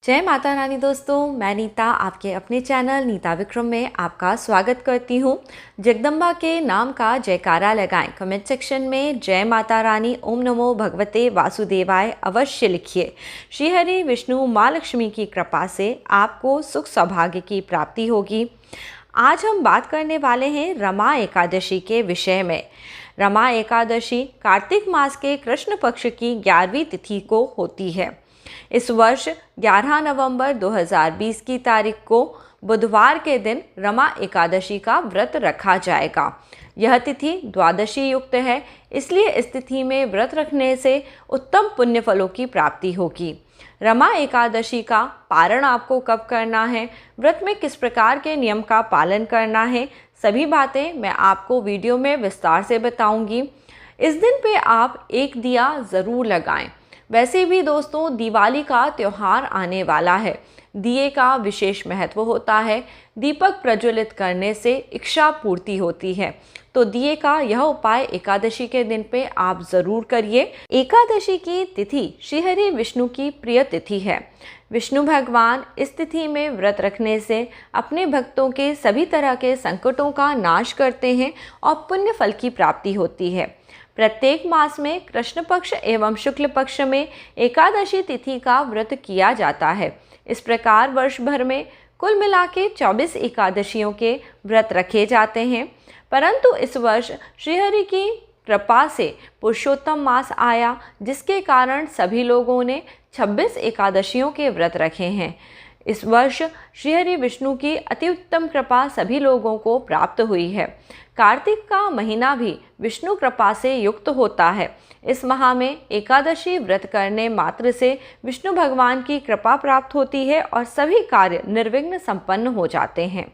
जय माता रानी दोस्तों, मैं नीता आपके अपने चैनल नीता विक्रम में आपका स्वागत करती हूँ। जगदम्बा के नाम का जयकारा लगाएं। कमेंट सेक्शन में जय माता रानी, ओम नमो भगवते वासुदेवाय अवश्य लिखिए। श्री हरि विष्णु माँ लक्ष्मी की कृपा से आपको सुख सौभाग्य की प्राप्ति होगी। आज हम बात करने वाले हैं रमा एकादशी के विषय में। रमा एकादशी कार्तिक मास के कृष्ण पक्ष की 11वीं तिथि को होती है। इस वर्ष 11 नवंबर 2020 की तारीख को बुधवार के दिन रमा एकादशी का व्रत रखा जाएगा। यह तिथि द्वादशी युक्त है, इसलिए इस तिथि में व्रत रखने से उत्तम पुण्य फलों की प्राप्ति होगी। रमा एकादशी का पारण आपको कब करना है, व्रत में किस प्रकार के नियम का पालन करना है, सभी बातें मैं आपको वीडियो में विस्तार से बताऊंगी। इस दिन पे आप एक दिया ज़रूर लगाएं। वैसे भी दोस्तों, दिवाली का त्यौहार आने वाला है। दिए का विशेष महत्व होता है। दीपक प्रज्वलित करने से इच्छा पूर्ति होती है, तो दिए का यह उपाय एकादशी के दिन पे आप ज़रूर करिए। एकादशी की तिथि श्रीहरि विष्णु की प्रिय तिथि है। विष्णु भगवान इस तिथि में व्रत रखने से अपने भक्तों के सभी तरह के संकटों का नाश करते हैं और पुण्य फल की प्राप्ति होती है। प्रत्येक मास में कृष्ण पक्ष एवं शुक्ल पक्ष में एकादशी तिथि का व्रत किया जाता है। इस प्रकार वर्ष भर में कुल मिला के 24 एकादशियों के व्रत रखे जाते हैं, परंतु इस वर्ष श्रीहरि की कृपा से पुरुषोत्तम मास आया, जिसके कारण सभी लोगों ने 26 एकादशियों के व्रत रखे हैं। इस वर्ष श्रीहरि विष्णु की अति उत्तम कृपा सभी लोगों को प्राप्त हुई है। कार्तिक का महीना भी विष्णु कृपा से युक्त होता है। इस माह में एकादशी व्रत करने मात्र से विष्णु भगवान की कृपा प्राप्त होती है और सभी कार्य निर्विघ्न संपन्न हो जाते हैं।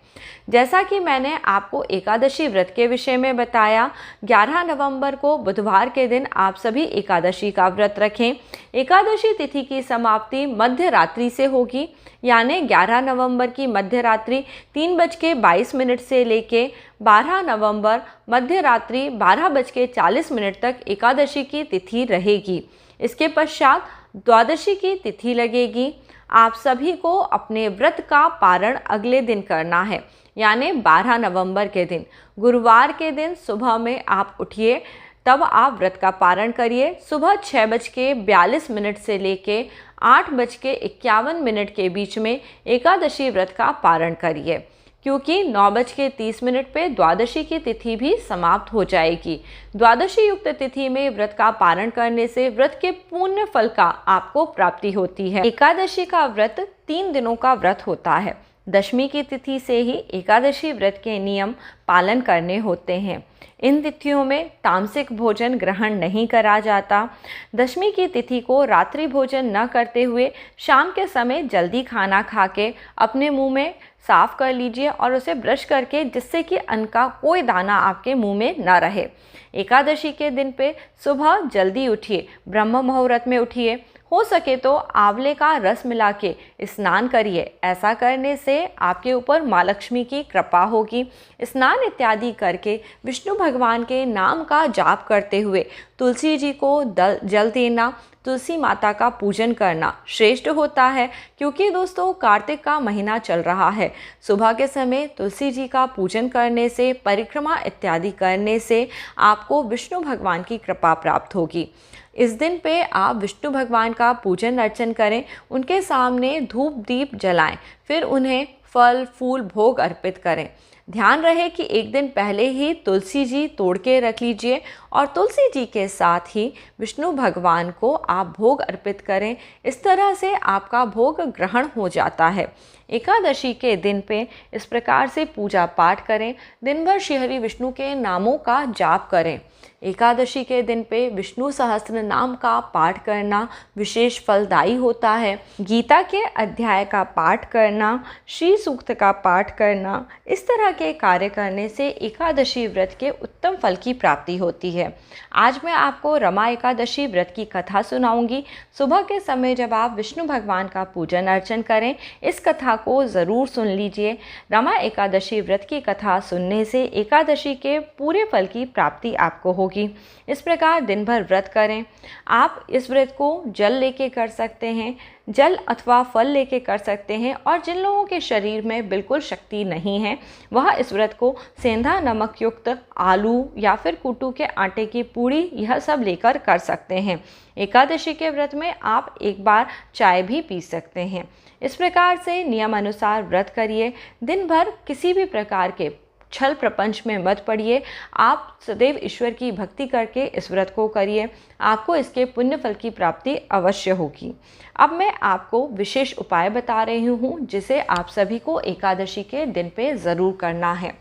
जैसा कि मैंने आपको एकादशी व्रत के विषय में बताया, 11 नवंबर को बुधवार के दिन आप सभी एकादशी का व्रत रखें। एकादशी तिथि की समाप्ति मध्य रात्रि से होगी, यानी 11 नवंबर की मध्य रात्रि 3:22 से लेके 12 नवंबर मध्य रात्रि 12:40 तक एकादशी की तिथि रहेगी। इसके पश्चात द्वादशी की तिथि लगेगी। आप सभी को अपने व्रत का पारण अगले दिन करना है, यानी 12 नवंबर के दिन गुरुवार के दिन सुबह में आप उठिए, तब आप व्रत का पारण करिए। सुबह 6:42 से लेके 8:51 के बीच में एकादशी व्रत का पारण करिए, क्योंकि 9:30 पे द्वादशी की तिथि भी समाप्त हो जाएगी। द्वादशी युक्त तिथि में व्रत का पारण करने से व्रत के पुण्य फल का आपको प्राप्ति होती है। एकादशी का व्रत 3 दिनों का व्रत होता है। दशमी की तिथि से ही एकादशी व्रत के नियम पालन करने होते हैं। इन तिथियों में तामसिक भोजन ग्रहण नहीं करा जाता। दशमी की तिथि को रात्रि भोजन न करते हुए शाम के समय जल्दी खाना खा के अपने मुंह में साफ कर लीजिए और उसे ब्रश करके, जिससे कि अन्न का कोई दाना आपके मुंह में न रहे। एकादशी के दिन पे सुबह जल्दी उठिए, ब्रह्म मुहूर्त में उठिए। हो सके तो आंवले का रस मिला के स्नान करिए। ऐसा करने से आपके ऊपर माँ लक्ष्मी की कृपा होगी। स्नान इत्यादि करके विष्णु भगवान के नाम का जाप करते हुए तुलसी जी को जल देना, तुलसी माता का पूजन करना श्रेष्ठ होता है, क्योंकि दोस्तों कार्तिक का महीना चल रहा है। सुबह के समय तुलसी जी का पूजन करने से, परिक्रमा इत्यादि करने से आपको विष्णु भगवान की कृपा प्राप्त होगी। इस दिन पे आप विष्णु भगवान का पूजन अर्चन करें, उनके सामने धूप दीप जलाएं, फिर उन्हें फल फूल भोग अर्पित करें। ध्यान रहे कि एक दिन पहले ही तुलसी जी तोड़ के रख लीजिए और तुलसी जी के साथ ही विष्णु भगवान को आप भोग अर्पित करें। इस तरह से आपका भोग ग्रहण हो जाता है। एकादशी के दिन पे इस प्रकार से पूजा पाठ करें। दिन भर श्रीहरि विष्णु के नामों का जाप करें। एकादशी के दिन पे विष्णु सहस्त्र नाम का पाठ करना विशेष फलदायी होता है। गीता के अध्याय का पाठ करना, श्री सूक्त का पाठ करना, इस तरह के कार्य करने से एकादशी व्रत के उत्तम फल की प्राप्ति होती है। आज मैं आपको रमा एकादशी व्रत की कथा सुनाऊंगी। सुबह के समय जब आप विष्णु भगवान का पूजन अर्चन करें, इस कथा को ज़रूर सुन लीजिए। रमा एकादशी व्रत की कथा सुनने से एकादशी के पूरे फल की प्राप्ति आपको होगी। इस प्रकार दिन भर व्रत करें। आप इस व्रत को जल लेके कर सकते हैं, जल अथवा फल लेके कर सकते हैं। और जिन लोगों के शरीर में बिल्कुल शक्ति नहीं है वह इस व्रत को सेंधा नमक युक्त आलू या फिर कुट्टू के आटे की पूड़ी यह सब लेकर कर सकते हैं। एकादशी के व्रत में आप एक बार चाय भी पी सकते हैं। इस प्रकार से नियमानुसार व्रत करिए। दिन भर किसी भी प्रकार के छल प्रपंच में मत पड़िए। आप सदैव ईश्वर की भक्ति करके इस व्रत को करिए। आपको इसके पुण्य फल की प्राप्ति अवश्य होगी। अब मैं आपको विशेष उपाय बता रही हूँ जिसे आप सभी को एकादशी के दिन पे ज़रूर करना है।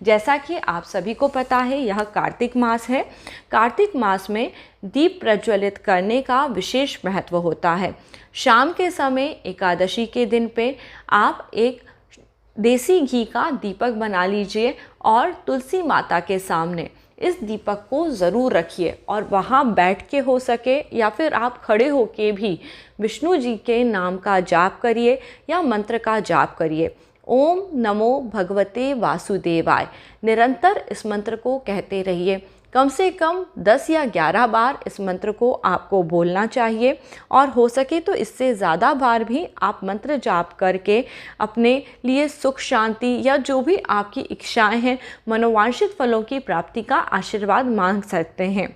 जैसा कि आप सभी को पता है यह कार्तिक मास है। कार्तिक मास में दीप प्रज्वलित करने का विशेष महत्व होता है। शाम के समय एकादशी के दिन पे आप एक देसी घी का दीपक बना लीजिए और तुलसी माता के सामने इस दीपक को ज़रूर रखिए और वहाँ बैठ के हो सके या फिर आप खड़े होके भी विष्णु जी के नाम का जाप करिए या मंत्र का जाप करिए। ओम नमो भगवते वासुदेवाय निरंतर इस मंत्र को कहते रहिए। कम से कम 10 या 11 बार इस मंत्र को आपको बोलना चाहिए और हो सके तो इससे ज़्यादा बार भी आप मंत्र जाप करके अपने लिए सुख शांति या जो भी आपकी इच्छाएं हैं मनोवांछित फलों की प्राप्ति का आशीर्वाद मांग सकते हैं।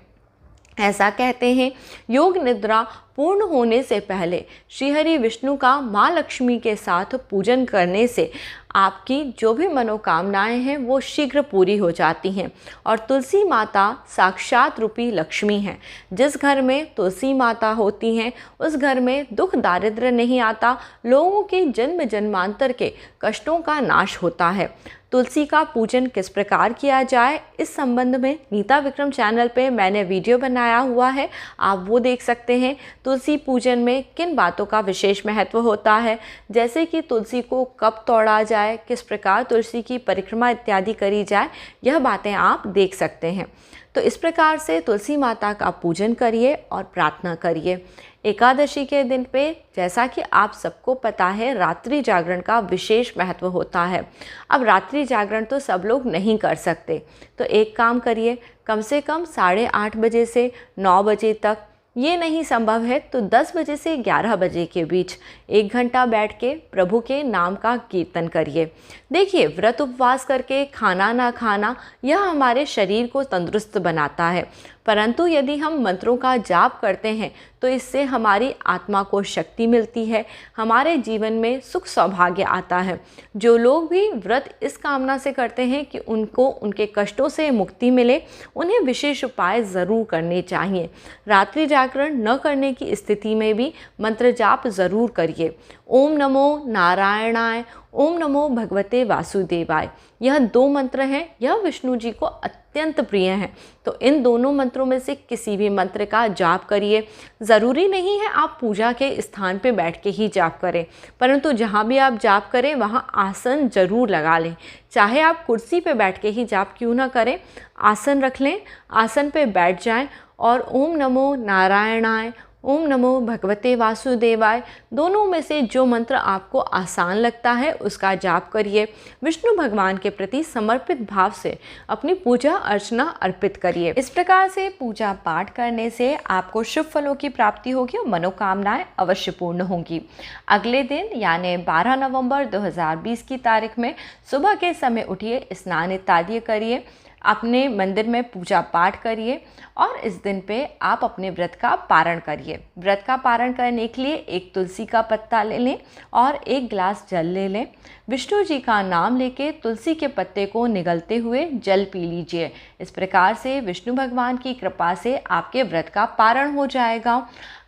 ऐसा कहते हैं योग निद्रा पूर्ण होने से पहले श्रीहरि विष्णु का माँ लक्ष्मी के साथ पूजन करने से आपकी जो भी मनोकामनाएं हैं वो शीघ्र पूरी हो जाती हैं। और तुलसी माता साक्षात रूपी लक्ष्मी हैं। जिस घर में तुलसी माता होती हैं उस घर में दुख दारिद्र्य नहीं आता, लोगों के जन्म जन्मांतर के कष्टों का नाश होता है। तुलसी का पूजन किस प्रकार किया जाए इस संबंध में नीता विक्रम चैनल पे मैंने वीडियो बनाया हुआ है, आप वो देख सकते हैं। तुलसी पूजन में किन बातों का विशेष महत्व होता है, जैसे कि तुलसी को कब तोड़ा जाए, किस प्रकार तुलसी की परिक्रमा इत्यादि करी जाए, यह बातें आप देख सकते हैं। तो इस प्रकार से तुलसी माता का पूजन करिए और प्रार्थना करिए। एकादशी के दिन पे जैसा कि आप सबको पता है रात्रि जागरण का विशेष महत्व होता है। अब रात्रि जागरण तो सब लोग नहीं कर सकते, तो एक काम करिए, कम से कम 8:30 बजे से 9 बजे तक, ये नहीं संभव है तो 10 बजे से 11 बजे के बीच 1 घंटा बैठ के प्रभु के नाम का कीर्तन करिए। देखिए, व्रत उपवास करके खाना ना खाना यह हमारे शरीर को तंदुरुस्त बनाता है, परंतु यदि हम मंत्रों का जाप करते हैं तो इससे हमारी आत्मा को शक्ति मिलती है, हमारे जीवन में सुख सौभाग्य आता है। जो लोग भी व्रत इस कामना से करते हैं कि उनको उनके कष्टों से मुक्ति मिले, उन्हें विशेष उपाय ज़रूर करने चाहिए। रात्रि जागरण न करने की स्थिति में भी मंत्र जाप ज़रूर करिए। ओम नमो नारायणाय, ओम नमो भगवते वासुदेवाय, यह 2 मंत्र हैं, यह विष्णु जी को अत्यंत प्रिय हैं। तो इन दोनों मंत्रों में से किसी भी मंत्र का जाप करिए। ज़रूरी नहीं है आप पूजा के स्थान पे बैठ के ही जाप करें, परंतु जहाँ भी आप जाप करें वहाँ आसन जरूर लगा लें। चाहे आप कुर्सी पे बैठ के ही जाप क्यों ना करें, आसन रख लें, आसन पे बैठ जाएं और ओम नमो नारायणाय, ओम नमो भगवते वासुदेवाय, दोनों में से जो मंत्र आपको आसान लगता है उसका जाप करिए। विष्णु भगवान के प्रति समर्पित भाव से अपनी पूजा अर्चना अर्पित करिए। इस प्रकार से पूजा पाठ करने से आपको शुभ फलों की प्राप्ति होगी और मनोकामनाएं अवश्य पूर्ण होंगी। अगले दिन यानी 12 नवंबर 2020 की तारीख में सुबह के समय उठिए, स्नान इत्यादि करिए, अपने मंदिर में पूजा पाठ करिए और इस दिन पे आप अपने व्रत का पारण करिए। व्रत का पारण करने के लिए एक तुलसी का पत्ता ले लें और 1 गिलास जल ले लें। विष्णु जी का नाम लेके तुलसी के पत्ते को निगलते हुए जल पी लीजिए। इस प्रकार से विष्णु भगवान की कृपा से आपके व्रत का पारण हो जाएगा।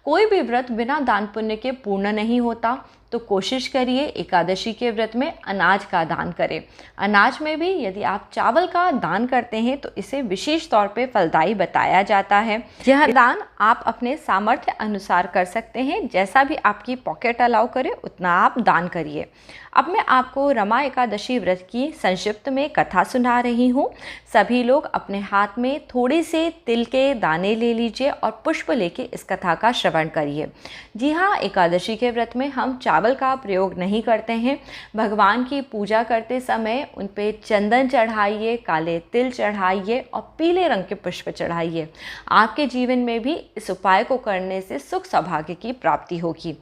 कोई भी व्रत बिना दान पुण्य के पूर्ण नहीं होता, तो कोशिश करिए एकादशी के व्रत में अनाज का दान करें। अनाज में भी यदि आप चावल का दान करते हैं तो इसे विशेष तौर पे फलदायी बताया जाता है। यह दान आप अपने सामर्थ्य अनुसार कर सकते हैं, जैसा भी आपकी पॉकेट अलाउ करे उतना आप दान करिए। अब मैं आपको रमा एकादशी व्रत की संक्षिप्त में कथा सुना रही हूँ। सभी लोग अपने हाथ में थोड़े से तिल के दाने ले लीजिए और पुष्प लेके इस कथा का श्रवण करिए। जी हाँ, एकादशी के व्रत में हम चावल का प्रयोग नहीं करते हैं। भगवान की पूजा करते समय उन पे चंदन चढ़ाइए, काले तिल चढ़ाइए और पीले रंग के पुष्प चढ़ाइए। आपके जीवन में भी इस उपाय को करने से सुख सौभाग्य की प्राप्ति होगी।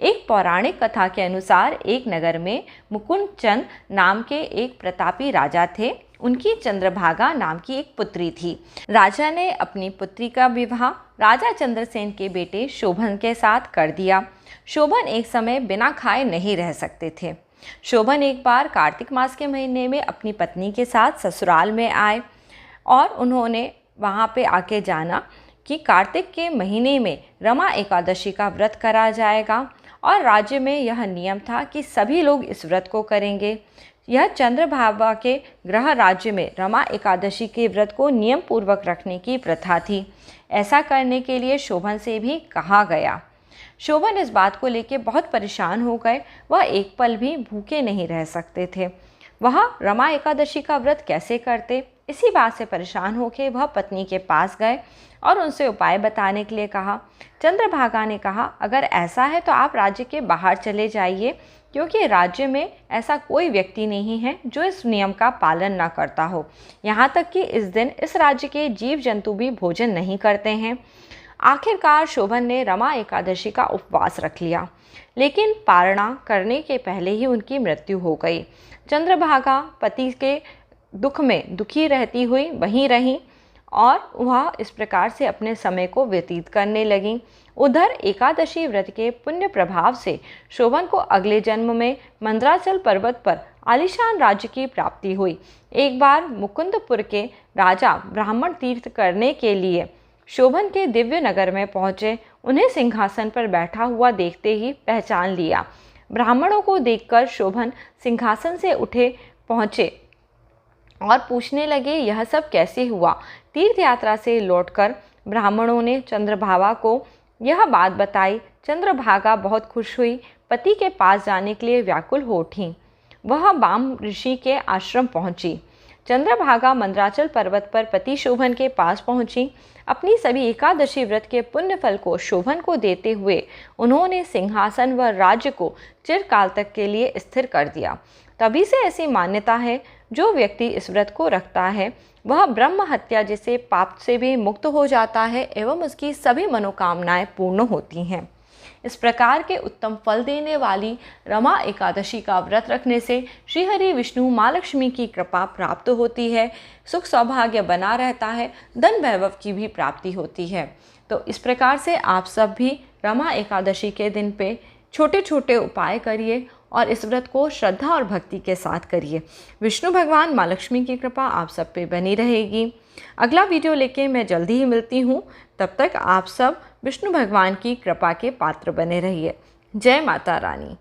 एक पौराणिक कथा के अनुसार एक नगर में मुकुंद चंद नाम के एक प्रतापी राजा थे। उनकी चंद्रभागा नाम की एक पुत्री थी। राजा ने अपनी पुत्री का विवाह राजा चंद्रसेन के बेटे शोभन के साथ कर दिया। शोभन एक समय बिना खाए नहीं रह सकते थे। शोभन एक बार कार्तिक मास के महीने में अपनी पत्नी के साथ ससुराल में आए और उन्होंने वहाँ पे आके जाना कि कार्तिक के महीने में रमा एकादशी का व्रत करा जाएगा और राज्य में यह नियम था कि सभी लोग इस व्रत को करेंगे। यह चंद्रभागा के ग्रह राज्य में रमा एकादशी के व्रत को नियम पूर्वक रखने की प्रथा थी। ऐसा करने के लिए शोभन से भी कहा गया। शोभन इस बात को लेकर बहुत परेशान हो गए। वह एक पल भी भूखे नहीं रह सकते थे। वह रमा एकादशी का व्रत कैसे करते, इसी बात से परेशान होकर वह पत्नी के पास गए और उनसे उपाय बताने के लिए कहा। चंद्रभागा ने कहा, अगर ऐसा है तो आप राज्य के बाहर चले जाइए, क्योंकि राज्य में ऐसा कोई व्यक्ति नहीं है जो इस नियम का पालन ना करता हो। यहाँ तक कि इस दिन इस राज्य के जीव जंतु भी भोजन नहीं करते हैं। आखिरकार शोभन ने रमा एकादशी का उपवास रख लिया, लेकिन पारणा करने के पहले ही उनकी मृत्यु हो गई। चंद्रभागा पति के दुख में दुखी रहती हुई वहीं रहीं और वह इस प्रकार से अपने समय को व्यतीत करने लगीं। उधर एकादशी व्रत के पुण्य प्रभाव से शोभन को अगले जन्म में मंदराचल पर्वत पर आलीशान राज्य की प्राप्ति हुई। एक बार मुकुंदपुर के राजा ब्राह्मण तीर्थ करने के लिए शोभन के दिव्य नगर में पहुँचे। उन्हें सिंहासन पर बैठा हुआ देखते ही पहचान लिया। ब्राह्मणों को देखकर शोभन सिंहासन से उठे पहुँचे और पूछने लगे, यह सब कैसे हुआ। तीर्थ यात्रा से लौटकर ब्राह्मणों ने चंद्रभागा को यह बात बताई। चंद्रभागा बहुत खुश हुई, पति के पास जाने के लिए व्याकुल हो उठी। वह बाम ऋषि के आश्रम पहुंची। चंद्रभागा मंदराचल पर्वत पर पति शोभन के पास पहुंची। अपनी सभी एकादशी व्रत के पुण्य फल को शोभन को देते हुए उन्होंने सिंहासन व राज्य को चिरकाल तक के लिए स्थिर कर दिया। तभी से ऐसी मान्यता है, जो व्यक्ति इस व्रत को रखता है वह ब्रह्म हत्या जैसे पाप से भी मुक्त हो जाता है एवं उसकी सभी मनोकामनाएं पूर्ण होती हैं। इस प्रकार के उत्तम फल देने वाली रमा एकादशी का व्रत रखने से श्री हरि विष्णु माँ लक्ष्मी की कृपा प्राप्त होती है, सुख सौभाग्य बना रहता है, धन वैभव की भी प्राप्ति होती है। तो इस प्रकार से आप सब भी रमा एकादशी के दिन पे छोटे छोटे उपाय करिए और इस व्रत को श्रद्धा और भक्ति के साथ करिए। विष्णु भगवान माँ लक्ष्मी की कृपा आप सब पे बनी रहेगी। अगला वीडियो लेके मैं जल्दी ही मिलती हूँ। तब तक आप सब विष्णु भगवान की कृपा के पात्र बने रहिए। जय माता रानी।